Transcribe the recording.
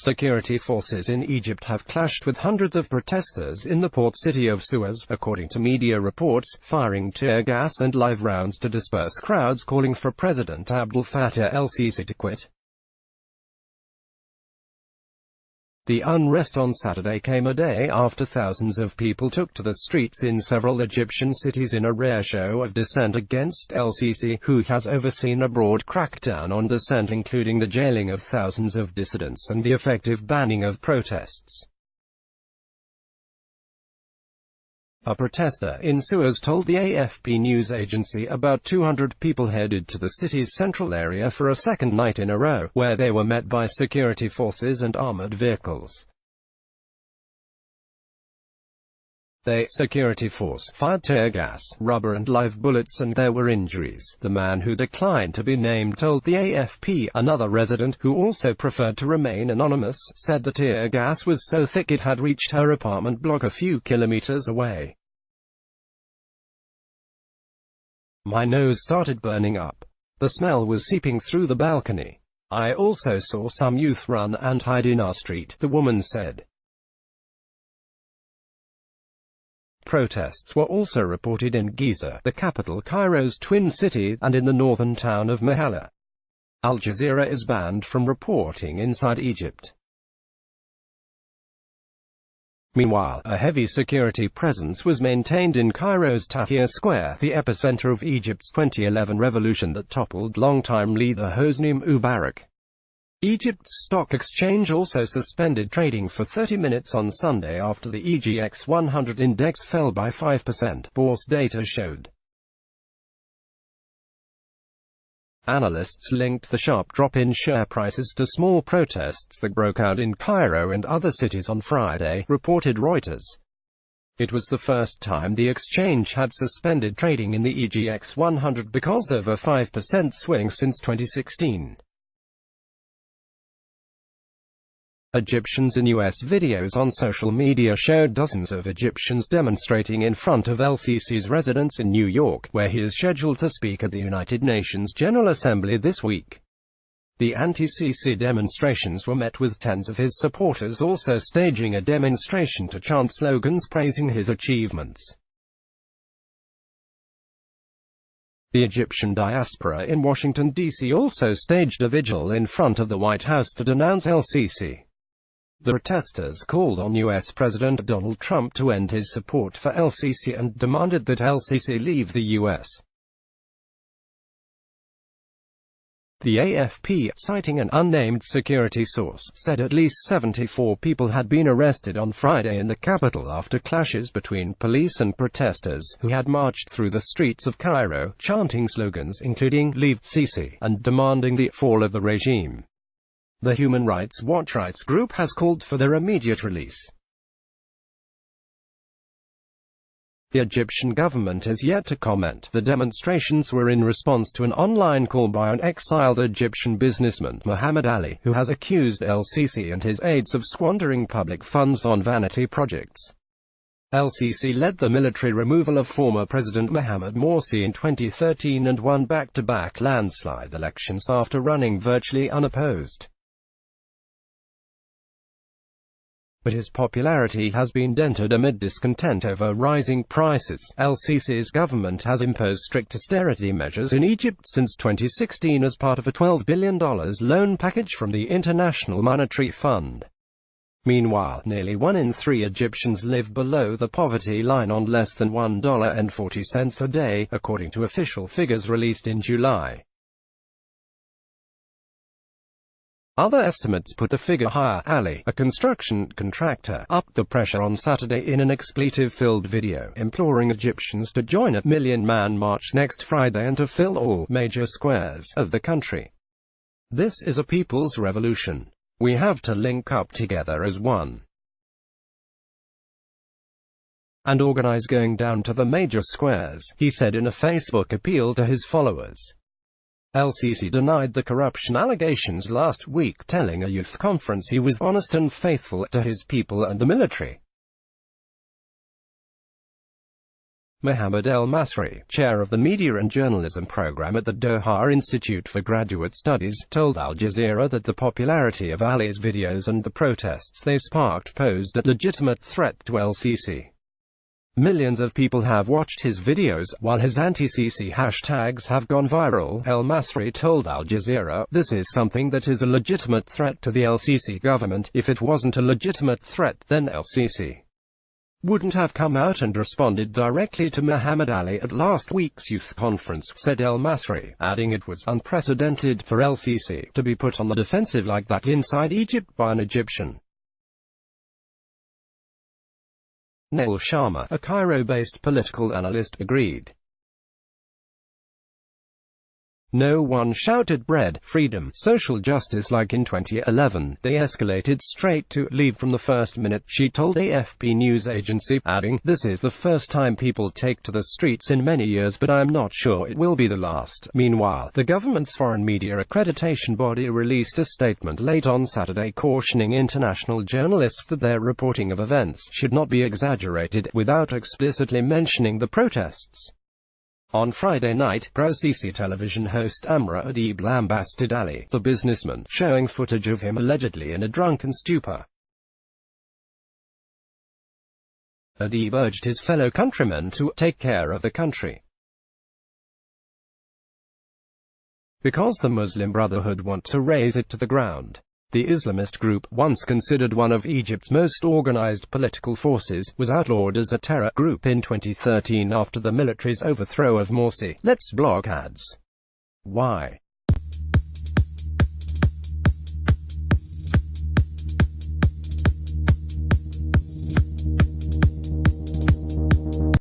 Security forces in Egypt have clashed with hundreds of protesters in the port city of Suez, according to media reports, firing tear gas and live rounds to disperse crowds calling for President Abdel F el-Sisi to quit. The unrest on Saturday came a day after thousands of people took to the streets in several Egyptian cities in a rare show of dissent against el-Sisi, who has overseen a broad crackdown on dissent, including the jailing of thousands of dissidents and the effective banning of protests. A protester in Suez told the AFP news agency about 200 people headed to the city's central area for a second night in a row, where they were met by security forces and armored vehicles. Security force fired tear gas, rubber and live bullets, and there were injuries, the man who declined to be named told the AFP. Another resident, who also preferred to remain anonymous, said the tear gas was so thick it had reached her apartment block a few kilometers away. "My nose started burning up. The smell was seeping through the balcony. I also saw some youth run and hide in our street," the woman said. Protests were also reported in Giza, the capital Cairo's twin city, and in the northern town of Mahalla. Al Jazeera is banned from reporting inside Egypt. Meanwhile, a heavy security presence was maintained in Cairo's Tahrir Square, the epicenter of Egypt's 2011 revolution that toppled longtime leader Hosni Mubarak. Egypt's stock exchange also suspended trading for 30 minutes on Sunday after the EGX 100 index fell by 5%, bourse data showed. Analysts linked the sharp drop in share prices to small protests that broke out in Cairo and other cities on Friday, reported Reuters. It was the first time the exchange had suspended trading in the EGX 100 because of a 5% swing since 2016. Egyptians in U.S. videos on social media showed dozens of Egyptians demonstrating in front of el-Sisi's residence in New York, where he is scheduled to speak at the United Nations General Assembly this week. The anti-Sisi demonstrations were met with tens of his supporters also staging a demonstration to chant slogans praising his achievements. The Egyptian diaspora in Washington, D.C. also staged a vigil in front of the White House to denounce el-Sisi. The protesters called on U.S. President Donald Trump to end his support for el-Sisi and demanded that el-Sisi leave the U.S. The AFP, citing an unnamed security source, said at least 74 people had been arrested on Friday in the capital after clashes between police and protesters, who had marched through the streets of Cairo, chanting slogans including "Leave Sisi" and demanding the fall of the regime. The Human Rights Watch rights group has called for their immediate release. The Egyptian government has yet to comment. The demonstrations were in response to an online call by an exiled Egyptian businessman, Muhammad Ali, who has accused el-Sisi and his aides of squandering public funds on vanity projects. El-Sisi led the military removal of former President Mohamed Morsi in 2013 and won back-to-back landslide elections after running virtually unopposed. But his popularity has been dented amid discontent over rising prices. El-Sisi's government has imposed strict austerity measures in Egypt since 2016 as part of a $12 billion loan package from the International Monetary Fund. Meanwhile, nearly 1 in 3 Egyptians live below the poverty line on less than $1.40 a day, according to official figures released in July. Other estimates put the figure higher. Ali, a construction contractor, upped the pressure on Saturday in an expletive-filled video, imploring Egyptians to join a million-man march next Friday and to fill all major squares of the country. "This is a people's revolution. We have to link up together as one and organize going down to the major squares," he said in a Facebook appeal to his followers. El-Sisi denied the corruption allegations last week, telling a youth conference he was honest and faithful to his people and the military. Mohammed El-Masri, chair of the Media and Journalism program at the Doha Institute for Graduate Studies, told Al Jazeera that the popularity of Ali's videos and the protests they sparked posed a legitimate threat to el-Sisi. Millions of people have watched his videos, while his anti-Sisi hashtags have gone viral, El-Masri told Al Jazeera. This is something that is a legitimate threat to the el-Sisi government. If it wasn't a legitimate threat, then el-Sisi wouldn't have come out and responded directly to Muhammad Ali at last week's youth conference, said El-Masri, adding it was unprecedented for el-Sisi to be put on the defensive like that inside Egypt by an Egyptian. Nail Sharma, a Cairo-based political analyst, agreed. No one shouted bread, freedom, social justice like in 2011. They escalated straight to leave from the first minute, she told AFP news agency, adding, "This is the first time people take to the streets in many years, but I'm not sure it will be the last." Meanwhile, the government's foreign media accreditation body released a statement late on Saturday cautioning international journalists that their reporting of events should not be exaggerated, without explicitly mentioning the protests. On Friday night, pro-Sisi television host Amra Adib lambasted Ali, the businessman, showing footage of him allegedly in a drunken stupor. Adib urged his fellow countrymen to take care of the country, because the Muslim Brotherhood want to raze it to the ground. The Islamist group, once considered one of Egypt's most organized political forces, was outlawed as a terror group in 2013 after the military's overthrow of Morsi. Let's block ads. Why?